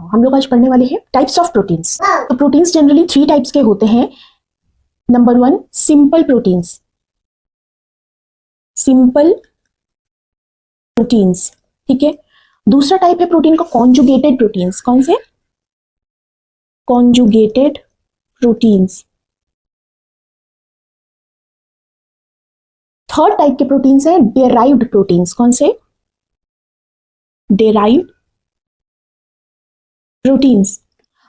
आओ हम लोग आज पढ़ने वाले हैं टाइप्स ऑफ प्रोटीन्स। तो प्रोटीन्स जनरली 3 टाइप्स के होते हैं। Number 1 simple proteins, simple proteins, ठीक है। दूसरा टाइप है प्रोटीन का कॉन्जुगेटेड प्रोटीन्स। कौन से? Conjugated proteins. थर्ड टाइप के प्रोटीन्स है डेराइव्ड प्रोटीन्स। कौन से? Derived proteins.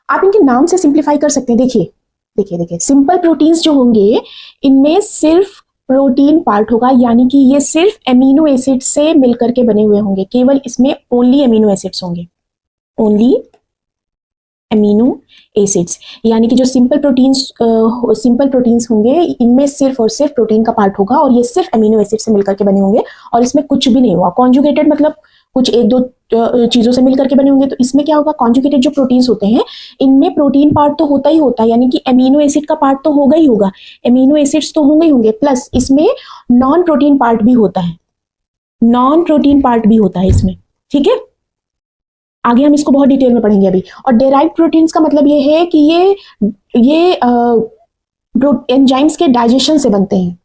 आप इनके नाम से सिंप्लीफाई कर सकते हैं। देखिए देखिए देखिए, सिंपल प्रोटीन्स जो होंगे इनमें सिर्फ प्रोटीन पार्ट होगा, यानी कि ये सिर्फ एमिनो एसिड से मिलकर के बने हुए होंगे। केवल इसमें ओनली एमिनो एसिड्स होंगे, ओनली एमिनो एसिड्स। यानी कि जो सिंपल प्रोटीन्स होंगे इनमें सिर्फ और सिर्फ प्रोटीन का पार्ट होगा और ये सिर्फ एमिनो एसिड से मिलकर के बने होंगे और इसमें कुछ भी नहीं होगा। कॉन्जुगेटेड मतलब कुछ एक दो चीजों से मिलकर के बने होंगे। तो इसमें क्या होगा, कॉन्जुगेटेड जो प्रोटीन्स होते हैं इनमें प्रोटीन पार्ट तो होता ही होता है, यानी कि एमिनो एसिड का पार्ट तो होगा ही होगा, एमिनो एसिड्स तो होंगे ही होंगे, प्लस इसमें नॉन प्रोटीन पार्ट भी होता है, नॉन प्रोटीन पार्ट भी होता है इसमें, ठीक है। आगे हम इसको बहुत डिटेल में पढ़ेंगे अभी। और डेराइव्ड प्रोटीन्स का मतलब ये है कि ये एंजाइम्स के डाइजेशन से बनते हैं,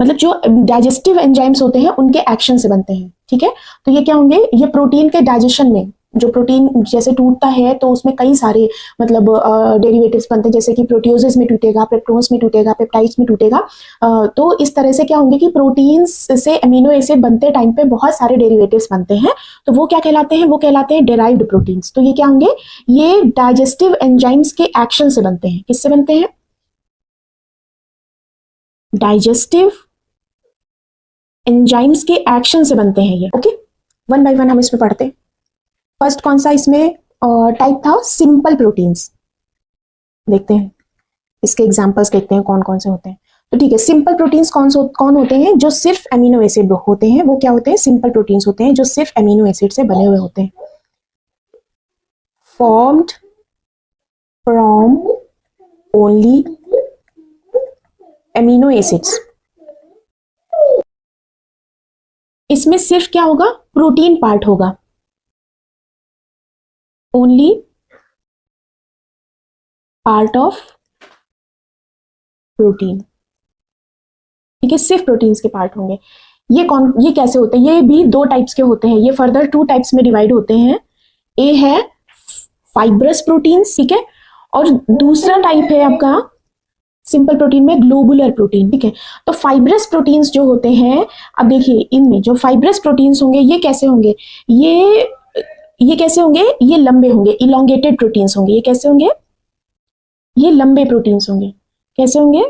मतलब जो डाइजेस्टिव एंजाइम्स होते हैं उनके एक्शन से बनते हैं, ठीक है। तो ये क्या होंगे, ये प्रोटीन के डाइजेशन में, जो प्रोटीन जैसे टूटता है तो उसमें कई सारे मतलब डेरिवेटिव्स बनते हैं, जैसे कि प्रोटियोजेस में टूटेगा, पेप्टोन्स में टूटेगा, पेप्टाइड्स में टूटेगा। तो इस तरह से क्या होंगे कि प्रोटीन्स से एमिनो एसिड बनते टाइम पे बहुत सारे डेरिवेटिव्स बनते हैं। तो वो क्या कहलाते हैं, वो कहलाते हैं डेराइव्ड प्रोटीन्स। तो ये क्या होंगे, ये डाइजेस्टिव एंजाइम्स के एक्शन से बनते हैं। किससे बनते हैं? डाइजेस्टिव एंजाइम्स के एक्शन से बनते हैं ये, ओके। वन बाय वन हम इसमें पढ़ते हैं। फर्स्ट कौन सा इसमें टाइप था, सिंपल प्रोटीन्स। देखते हैं इसके एग्जांपल्स, देखते हैं कौन कौन से होते हैं। तो ठीक है, सिंपल प्रोटीन्स कौन होते हैं? जो सिर्फ एमिनो एसिड होते हैं, वो क्या होते हैं? सिंपल प्रोटीन्स होते हैं जो सिर्फ एमिनो एसिड से बने हुए होते हैं। Formed from only amino acids. इसमें सिर्फ क्या होगा, प्रोटीन पार्ट होगा, ओनली पार्ट ऑफ प्रोटीन, ठीक है। सिर्फ प्रोटीन्स के पार्ट होंगे। ये कैसे होते हैं? ये भी 2 टाइप्स के होते हैं। ये फर्दर 2 टाइप्स में डिवाइड होते हैं। ए है फाइब्रस प्रोटीन्स, ठीक है, और दूसरा टाइप है आपका सिंपल प्रोटीन में ग्लोबुलर प्रोटीन, ठीक है। तो फाइब्रस प्रोटीन्स जो होते हैं, अब देखिए इनमें जो फाइब्रस प्रोटीन्स होंगे ये कैसे होंगे, ये कैसे होंगे, ये लंबे होंगे, इलोंगेटेड प्रोटीन्स होंगे। ये कैसे होंगे, ये लंबे प्रोटीन्स होंगे। कैसे होंगे?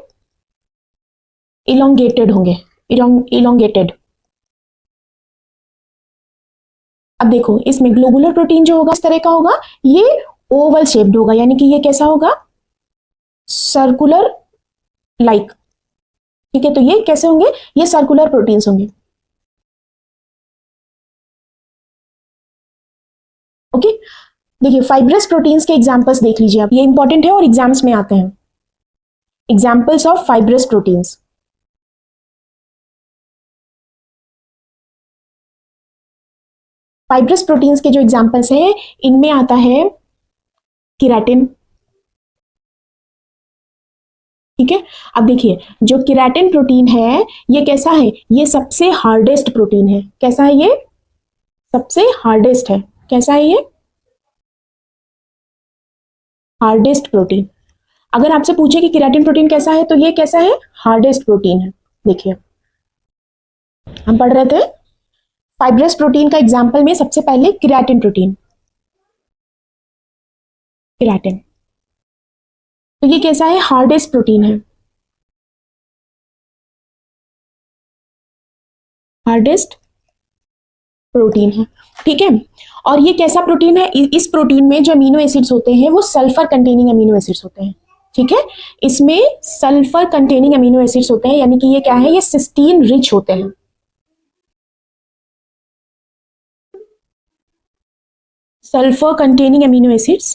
इलोंगेटेड होंगे, इलोंगेटेड। अब देखो इसमें ग्लोबुलर प्रोटीन जो होगा इस तरह का होगा, ये ओवल शेप्ड होगा, यानी कि ये कैसा होगा, सर्कुलर लाइक, ठीक है। तो ये कैसे होंगे, ये सर्कुलर प्रोटीन्स होंगे, ओके। देखिए फाइब्रस प्रोटीन्स के एग्जांपल्स देख लीजिए आप, ये इंपॉर्टेंट है और एग्जाम्स में आते हैं। Examples of fibrous proteins. Fibrous proteins के जो एग्जांपल्स हैं इनमें आता है केराटिन, ठीक है। अब देखिए जो केराटिन प्रोटीन है ये कैसा है, ये सबसे हार्डेस्ट प्रोटीन है। कैसा है ये? सबसे हार्डेस्ट है। कैसा है ये? Hardest protein. अगर आपसे पूछे कि केराटिन प्रोटीन कैसा है तो ये कैसा है, हार्डेस्ट प्रोटीन है। देखिए हम पढ़ रहे थे फाइब्रस प्रोटीन का एग्जांपल में सबसे पहले केराटिन प्रोटीन, केराटिन। तो ये कैसा है, हार्डेस्ट प्रोटीन है, हार्डेस्ट प्रोटीन है, ठीक है। और ये कैसा प्रोटीन है, इस प्रोटीन में जो अमीनो एसिड्स होते हैं वो सल्फर कंटेनिंग अमीनो एसिड्स होते हैं, ठीक है। इसमें सल्फर कंटेनिंग अमीनो एसिड्स होते हैं, यानी कि ये क्या है, ये सिस्टीन रिच होते हैं। सल्फर कंटेनिंग अमीनो एसिड्स,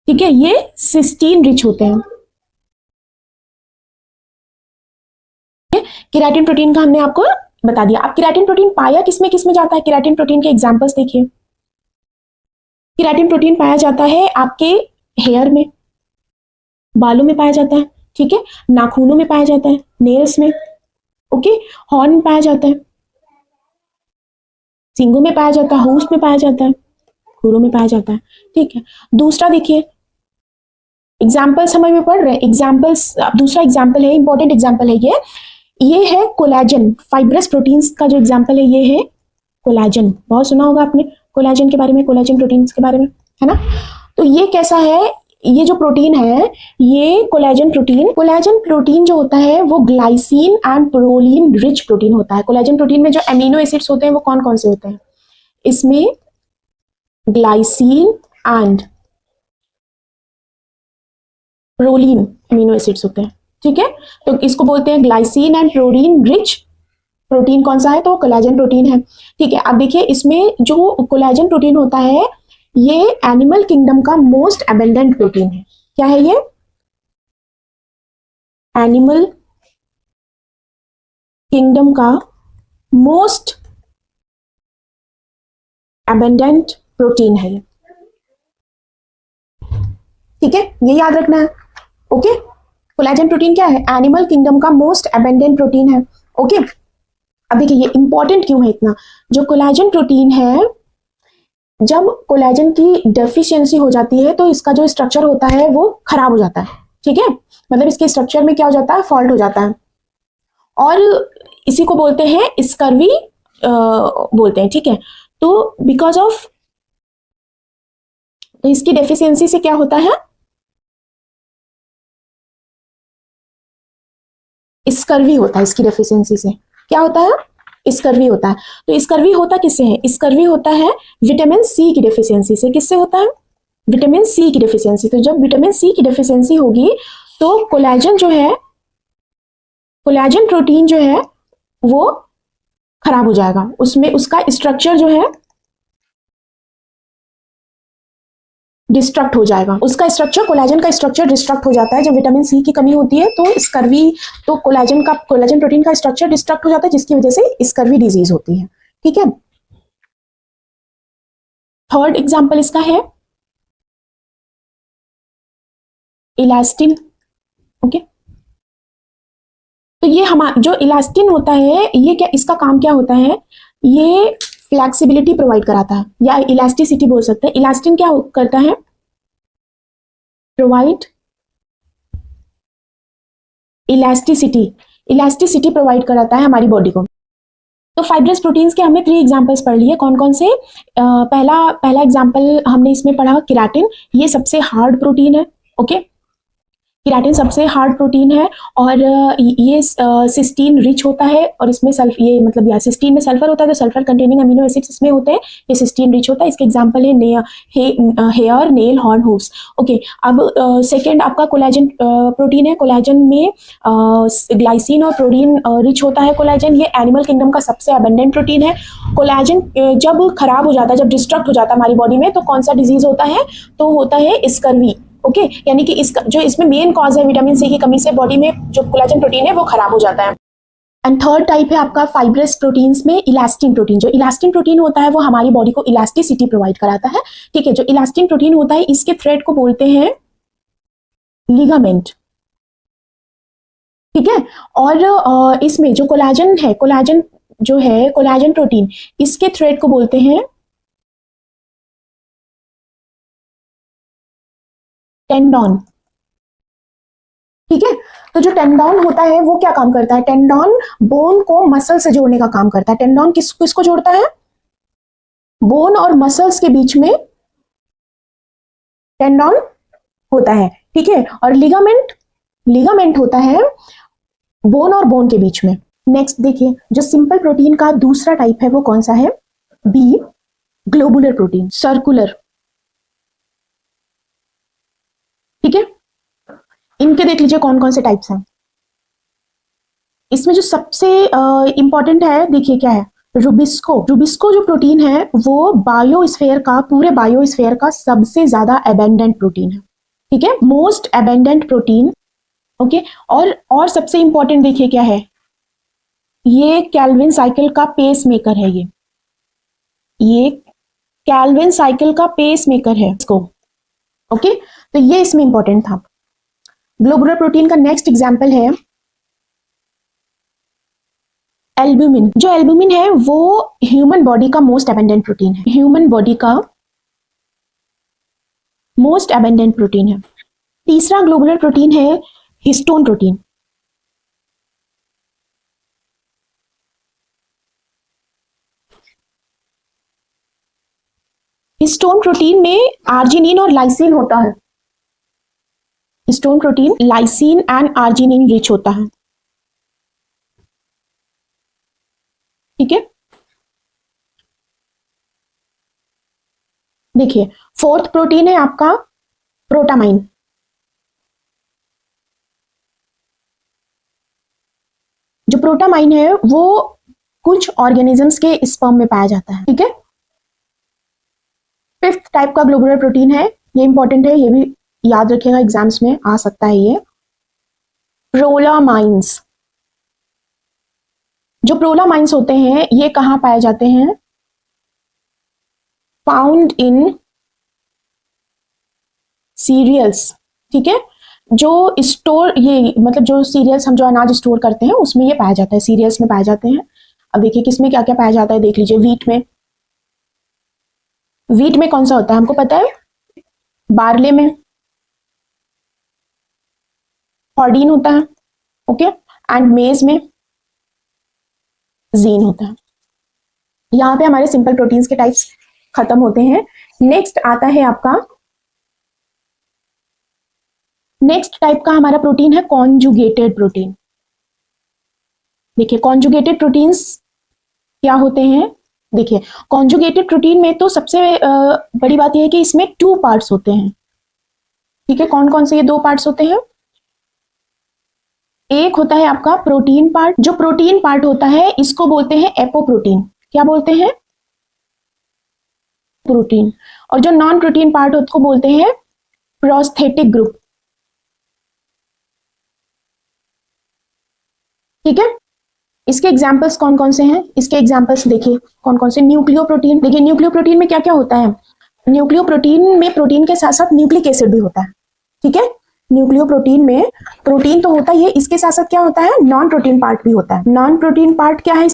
ठीक है, ये सिस्टीन रिच होते हैं। केराटिन प्रोटीन का हमने आपको बता दिया। अब केराटिन प्रोटीन पाया किसमें किसमें जाता है, केराटिन प्रोटीन के एग्जांपल्स देखिए। केराटिन प्रोटीन पाया जाता है आपके हेयर में, बालों में पाया जाता है, ठीक है, नाखूनों में पाया जाता है, नेल्स में, ओके, हॉर्न में पाया जाता है, सींगों में पाया जाता है, होस्ट में पाया जाता है, खुरों में पाया जाता है, ठीक है। दूसरा देखिए, एग्जाम्पल समझ में पड़ रहे हैं, एग्जाम्पल्स, दूसरा एग्जाम्पल है, इंपॉर्टेंट एग्जाम्पल है ये है कोलेजन, फाइब्रस प्रोटीन्स का जो एग्जाम्पल है ये है कोलेजन। बहुत सुना होगा आपने कोलेजन के बारे में, कोलेजन प्रोटीन्स के बारे में, है ना। तो ये कैसा है, ये जो प्रोटीन है ये कोलेजन प्रोटीन जो होता है वो glycine and proline rich protein होता है। कोलेजन प्रोटीन में जो अमीनो एसिड्स होते हैं वो कौन कौन से होते हैं, इसमें glycine and proline amino acids होते हैं, ठीक है। तो इसको बोलते हैं glycine and proline rich protein. कौन सा है, तो कोलेजन प्रोटीन है, ठीक है। अब देखिए इसमें जो कोलेजन प्रोटीन होता है ये एनिमल किंगडम का मोस्ट अबंडेंट प्रोटीन है। क्या है ये, एनिमल किंगडम का मोस्ट अबंडेंट प्रोटीन है ये, ठीक है, ये याद रखना है, ओके। कोलेजन प्रोटीन क्या है, एनिमल किंगडम का मोस्ट अबंडेंट प्रोटीन है, ओके। अब देखिए ये इंपॉर्टेंट क्यों है इतना, जो कोलेजन प्रोटीन है जब कोलेजन की डेफिशिएंसी हो जाती है तो इसका जो स्ट्रक्चर होता है वो खराब हो जाता है, ठीक है, मतलब इसके स्ट्रक्चर में क्या हो जाता है, फॉल्ट हो जाता है, और इसी को बोलते हैं स्कर्वी बोलते हैं, ठीक है। तो बिकॉज ऑफ इसकी डेफिशिएंसी से क्या होता है, स्कर्वी होता है, इसकी डेफिशिएंसी से क्या होता है, स्कर्वी होता है। तो स्कर्वी होता किससे है, स्कर्वी होता है विटामिन सी की डेफिशिएंसी से। किससे होता है, विटामिन सी की डेफिशिएंसी। तो जब विटामिन सी की डेफिशिएंसी होगी तो कोलेजन जो है, कोलेजन प्रोटीन जो है वो खराब हो जाएगा, उसमें उसका स्ट्रक्चर जो है डिस्ट्रक्ट हो जाएगा, उसका स्ट्रक्चर, कोलेजन का स्ट्रक्चर डिस्ट्रक्ट हो जाता है जब विटामिन सी की कमी होती है। तो स्कर्वी, तो कोलेजन प्रोटीन का स्ट्रक्चर डिस्ट्रक्ट हो जाता है जिसकी वजह से स्कर्वी डिजीज होती है, ठीक है। थर्ड एग्जांपल इसका है इलास्टिन, ओके। तो ये हमारा जो इलास्टिन होता है ये क्या, इसका काम क्या होता है, ये फ्लेक्सिबिलिटी प्रोवाइड कराता है या इलास्टिसिटी बोल सकते हैं। इलास्टिन क्या करता है, प्रोवाइड इलास्टिसिटी प्रोवाइड कराता है हमारी बॉडी को। तो फाइब्रस प्रोटीन्स के हमने 3 एग्जांपल्स पढ़ लिए, कौन कौन से, पहला एग्जांपल हमने इसमें पढ़ा केराटिन, ये सबसे हार्ड प्रोटीन है, ओके। केराटिन सबसे हार्ड प्रोटीन है और ये सिस्टीन रिच होता है और इसमें ये मतलब यार सिस्टीन में सल्फर होता है तो सल्फर कंटेनिंग अमीनो एसिड्स इसमें होते हैं, ये सिस्टीन रिच होता है। इसके एग्जांपल है hair, nail, horn, hooves, okay. अब सेकंड आपका कोलेजन प्रोटीन है, कोलेजन में ग्लाइसिन और प्रोटीन रिच होता है कोलेजन, ये एनिमल किंगडम का सबसे अबंडेंट प्रोटीन है। कोलेजन जब खराब हो जाता है, जब डिस्ट्रक्ट हो जाता है हमारी बॉडी में तो कौन सा डिजीज होता है, तो होता है स्कर्वी, ओके। यानी कि इसका जो इसमें मेन कॉज है विटामिन सी की कमी से बॉडी में जो कोलेजन प्रोटीन है वो खराब हो जाता है। एंड थर्ड टाइप है आपका फाइब्रस प्रोटीन्स में इलास्टिन प्रोटीन। जो इलास्टिन प्रोटीन होता है वो हमारी बॉडी को इलास्टिसिटी प्रोवाइड कराता है, ठीक है। जो इलास्टिन प्रोटीन होता है इसके थ्रेड को बोलते हैं लिगामेंट, ठीक है। और इसमें जो कोलेजन है, कोलेजन जो है कोलेजन प्रोटीन, इसके थ्रेड को बोलते हैं टेंडॉन, ठीक है। तो जो टेंडॉन होता है वो क्या काम करता है, टेंडॉन बोन को मसल से जोड़ने का काम करता है। टेंडॉन किसको जोड़ता है, बोन और मसल्स के बीच में टेंडॉन होता है, ठीक है। और लिगामेंट होता है बोन और बोन के बीच में। नेक्स्ट देखिए, जो सिंपल प्रोटीन का दूसरा टाइप है वो कौन सा है, बी ग्लोबुलर प्रोटीन, सर्कुलर, ठीक है। इनके देख लीजिए कौन कौन से टाइप्स हैं। इसमें जो सबसे इंपॉर्टेंट है देखिए क्या है, रुबिस्को जो प्रोटीन है वो पूरे बायोस्फीयर का सबसे ज्यादा अबंडेंट प्रोटीन है, ठीक है, मोस्ट अबंडेंट प्रोटीन, ओके। और सबसे इंपॉर्टेंट देखिए क्या है, ये कैल्विन साइकिल का पेस मेकर है, ये कैल्विन साइकिल का पेस मेकर है इसको। ओके, तो ये इसमें इंपॉर्टेंट था। ग्लोबुलर प्रोटीन का नेक्स्ट एग्जांपल है एल्ब्यूमिन। जो एल्ब्यूमिन है वो ह्यूमन बॉडी का मोस्ट अबेंडेंट प्रोटीन है, ह्यूमन बॉडी का मोस्ट अबेंडेंट प्रोटीन है। तीसरा ग्लोबुलर प्रोटीन है हिस्टोन प्रोटीन। हिस्टोन प्रोटीन में आर्जिनिन और लाइसिन होता है। Histone protein lysine and arginine rich होता है। ठीक है, देखिए फोर्थ प्रोटीन है आपका प्रोटामाइन। जो प्रोटामाइन है वो कुछ ऑर्गेनिजम्स के स्पर्म में पाया जाता है। ठीक है, फिफ्थ टाइप का ग्लोबुलर प्रोटीन है, ये इंपॉर्टेंट है, ये भी याद रखिएगा, एग्जाम्स में आ सकता है ये, प्रोलामाइंस। जो प्रोलामाइंस होते हैं ये कहाँ पाए जाते हैं? Found in cereals. ठीक है, जो स्टोर, ये मतलब जो सीरियल्स हम जो अनाज स्टोर करते हैं उसमें ये पाया जाता है, सीरियल्स में पाए जाते हैं। अब देखिए किसमें क्या क्या पाया जाता है, देख लीजिए वीट में। वीट में कौन सा होता है हमको पता है, बार्ले में हॉर्डीन होता है। ओके, एंड मेज में जीन होता है। यहाँ पे हमारे सिंपल प्रोटीन्स के टाइप्स खत्म होते हैं। नेक्स्ट आता है आपका, नेक्स्ट टाइप का हमारा प्रोटीन है कॉन्जुगेटेड प्रोटीन। देखिए कॉन्जुगेटेड प्रोटीन्स क्या होते हैं, देखिए कॉन्जुगेटेड प्रोटीन में तो सबसे बड़ी बात यह है कि इसमें 2 पार्ट्स होते हैं। ठीक है, कौन कौन से ये 2 पार्ट्स होते हैं? एक होता है आपका प्रोटीन पार्ट। जो प्रोटीन पार्ट होता है इसको बोलते हैं एपोप्रोटीन। क्या बोलते हैं? प्रोटीन। और जो नॉन प्रोटीन पार्ट उसको बोलते हैं प्रोस्थेटिक ग्रुप। ठीक है, इसके एग्जाम्पल्स कौन कौन से हैं? इसके एग्जाम्पल्स देखिए कौन कौन से। न्यूक्लियो प्रोटीन, देखिए न्यूक्लियो प्रोटीन में क्या क्या होता है? न्यूक्लियो प्रोटीन में प्रोटीन के साथ साथ न्यूक्लिक एसिड भी होता है। ठीक है, न्यूक्लियो प्रोटीन में प्रोटीन तो होता ही है, इसके साथ साथ क्या होता है, नॉन प्रोटीन पार्ट भी होता है। नॉन प्रोटीन पार्ट क्या है?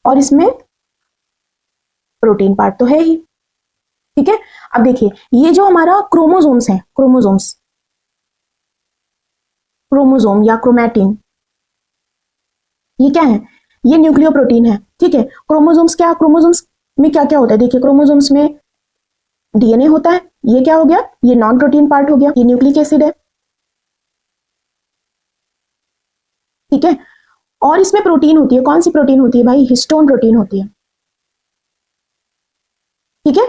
और इसमें प्रोटीन पार्ट तो है ही। ठीक है, अब देखिए ये जो हमारा क्रोमोसोम्स है, क्रोमोसोम्स, क्रोमोसोम या क्रोमैटिन, ये क्या है? ये न्यूक्लियो प्रोटीन है। ठीक है, क्रोमोसोम्स क्या, क्रोमोसोम्स में क्या क्या होता है? देखिए क्रोमोसोम्स में डीएनए होता है, ये क्या हो गया, ये नॉन प्रोटीन पार्ट हो गया, ये न्यूक्लिक एसिड है। ठीक है, और इसमें प्रोटीन होती है, कौन सी प्रोटीन होती है भाई? हिस्टोन प्रोटीन होती है। ठीक है,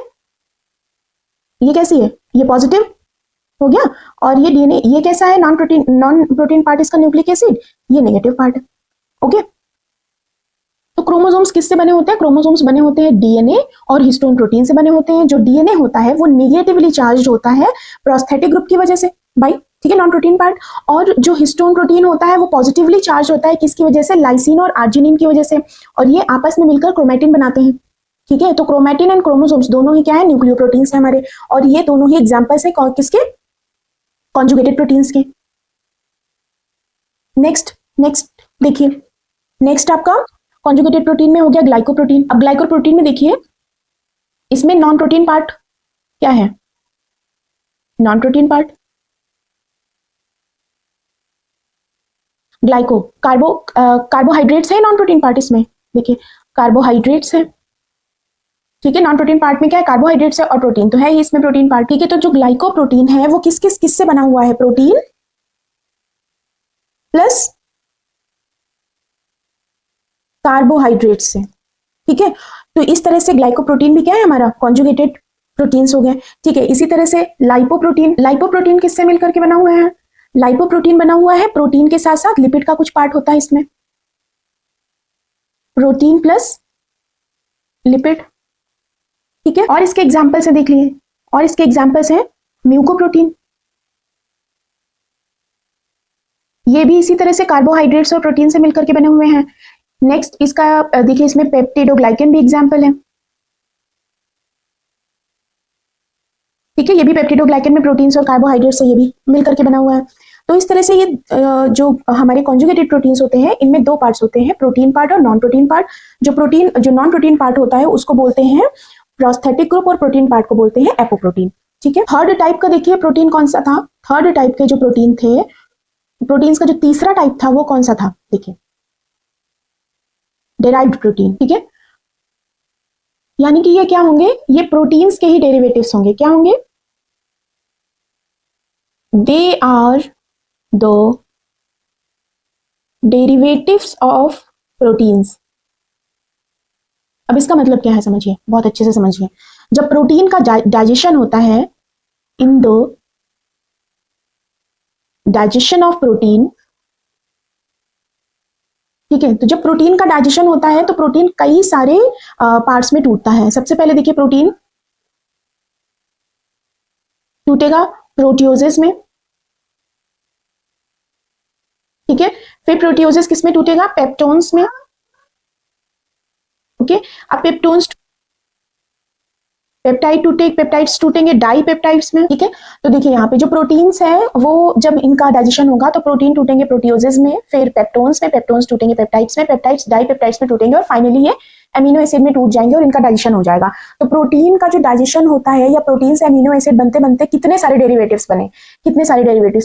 ये कैसी है? ये पॉजिटिव हो गया। और ये डीएनए, ये कैसा है? नॉन प्रोटीन पार्ट इसका न्यूक्लिक एसिड, ये नेगेटिव पार्ट है। ओके, तो क्रोमोसोम्स किससे बने होते हैं? क्रोमोसोम्स बने होते हैं डीएनए और हिस्टोन प्रोटीन से बने होते हैं। जो डीएनए होता है वो नेगेटिवली चार्ज होता है प्रोस्थेटिक ग्रुप की वजह से भाई। ठीक है, नॉन प्रोटीन पार्ट। और जो हिस्टोन प्रोटीन होता है वो पॉजिटिवली चार्ज होता है किसकी वजह से? लाइसिन और आर्जिनिन की वजह से। और ये आपस में मिलकर क्रोमैटिन बनाते हैं। ठीक है, तो क्रोमैटिन एंड क्रोमोसोम्स दोनों ही क्या है? न्यूक्लियो प्रोटीन्स है हमारे। और ये दोनों ही एग्जाम्पल्स है किसके? कॉन्जुगेटेड प्रोटीन्स के। नेक्स्ट नेक्स्ट देखिए, नेक्स्ट आपका कॉन्जुगेटेड प्रोटीन में हो गया ग्लाइकोप्रोटीन। अब ग्लाइकोप्रोटीन में देखिए इसमें नॉन प्रोटीन पार्ट क्या है? Non protein part glyco, carbohydrates है नॉन प्रोटीन पार्ट इसमें। देखिए कार्बोहाइड्रेट्स है। ठीक है, नॉन प्रोटीन पार्ट में क्या है? कार्बोहाइड्रेट्स है और प्रोटीन तो है ही इसमें प्रोटीन पार्ट। ठीक है, तो जो ग्लाइकोप्रोटीन है वो किस किस किस से बना हुआ है? प्रोटीन प्लस कार्बोहाइड्रेट से। ठीक है, तो इस तरह से ग्लाइकोप्रोटीन भी क्या है हमारा? कॉन्जुगेटेड प्रोटीन्स हो गए। ठीक है, इसी तरह से लाइपोप्रोटीन, लाइपोप्रोटीन किससे मिलकर के बना हुआ है? लाइपोप्रोटीन बना हुआ है प्रोटीन के साथ साथ लिपिड का कुछ पार्ट होता है इसमें, प्रोटीन प्लस लिपिड। ठीक है, और इसके एग्जाम्पल्स है देख लिए, और इसके एग्जाम्पल्स है म्यूकोप्रोटीन। ये भी इसी तरह से कार्बोहाइड्रेट्स और प्रोटीन से मिलकर के बने हुए हैं। नेक्स्ट इसका देखिए, इसमें पेप्टिडोग्लाइकन भी एग्जाम्पल है। ठीक है, ये भी पेप्टिडोग्लाइकन में प्रोटीन्स और कार्बोहाइड्रेट से ये भी मिल करके बना हुआ है। तो इस तरह से ये जो हमारे कॉन्जुगेटेड प्रोटीन्स होते हैं, इनमें दो पार्ट्स होते हैं, प्रोटीन पार्ट और नॉन प्रोटीन पार्ट। जो नॉन प्रोटीन पार्ट होता है उसको बोलते हैं प्रोस्थेटिक ग्रुप, और प्रोटीन पार्ट को बोलते हैं एपोप्रोटीन। ठीक है, थर्ड टाइप का देखिए प्रोटीन कौन सा था? थर्ड टाइप के जो प्रोटीन थे, प्रोटीन्स का जो तीसरा टाइप था वो कौन सा था? देखिए, डेराइव्ड प्रोटीन। ठीक है, यानी कि ये क्या होंगे? ये प्रोटीन्स के ही डेरिवेटिव्स होंगे। क्या होंगे? They are the derivatives of proteins. अब इसका मतलब क्या है समझिए, बहुत अच्छे से समझिए। जब प्रोटीन का डाइजेशन होता है, in the digestion of protein, ठीक है, तो जब प्रोटीन का डाइजेशन होता है तो प्रोटीन कई सारे पार्ट्स में टूटता है। सबसे पहले देखिए, प्रोटीन टूटेगा प्रोटियोसिस में। ठीक है, फिर प्रोटियोसिस किस में टूटेगा? पेप्टोन्स में। ओके, अब पेप्टाइड्स टूटेंगे डाई पेप्टाइड्स में। ठीक है, तो देखिए यहाँ पे जो प्रोटीन्स है वो जब इनका डाइजेशन होगा तो प्रोटीन टूटेंगे प्रोटियोसिस में, फिर पेप्टोन्स में, पेप्टोन्स टूटेंगे पेप्टाइड्स में, पेप्टाइड्स डाई पेप्टाइड्स में टूटेंगे, और फाइनली ये अमीनो एसिड में टूट जाएंगे और इनका डाइजेशन हो जाएगा। तो प्रोटीन का जो डाइजेशन होता है, या प्रोटीन से अमीनो एसिड बनते बनते कितने सारे डेरिवेटिव्स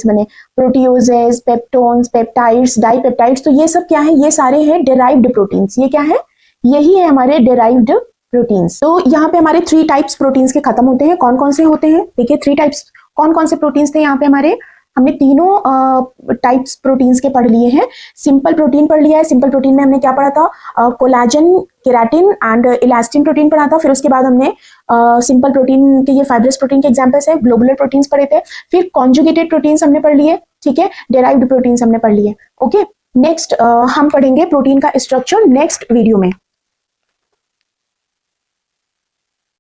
बने, proteoses, peptones, peptides, die peptides. तो ये सब क्या है? ये सारे हैं डेराइव्ड प्रोटीन्स। ये क्या है? यही है हमारे डेराइव्ड प्रोटीन्स। तो यहाँ पे हमारे 3 टाइप्स प्रोटीन्स के खत्म होते हैं। कौन कौन से होते हैं? देखिए 3 टाइप्स कौन कौन से प्रोटीन्स थे यहाँ पे हमारे? हमने तीनों टाइप्स प्रोटीन्स के पढ़ लिए हैं। सिंपल प्रोटीन पढ़ लिया है। सिंपल प्रोटीन में हमने क्या पढ़ा था? Collagen, keratin and elastin protein पढ़ा था। फिर उसके बाद हमने सिंपल प्रोटीन के ये फाइब्रस प्रोटीन के एग्जांपल्स है, ग्लोबुलर प्रोटीन्स पढ़े थे। फिर कॉन्जुगेटेड प्रोटीन्स हमने पढ़ लिए। ठीक है, डेराइव्ड प्रोटीन्स हमने पढ़ लिए। ओके, नेक्स्ट हम पढ़ेंगे प्रोटीन का स्ट्रक्चर नेक्स्ट वीडियो में।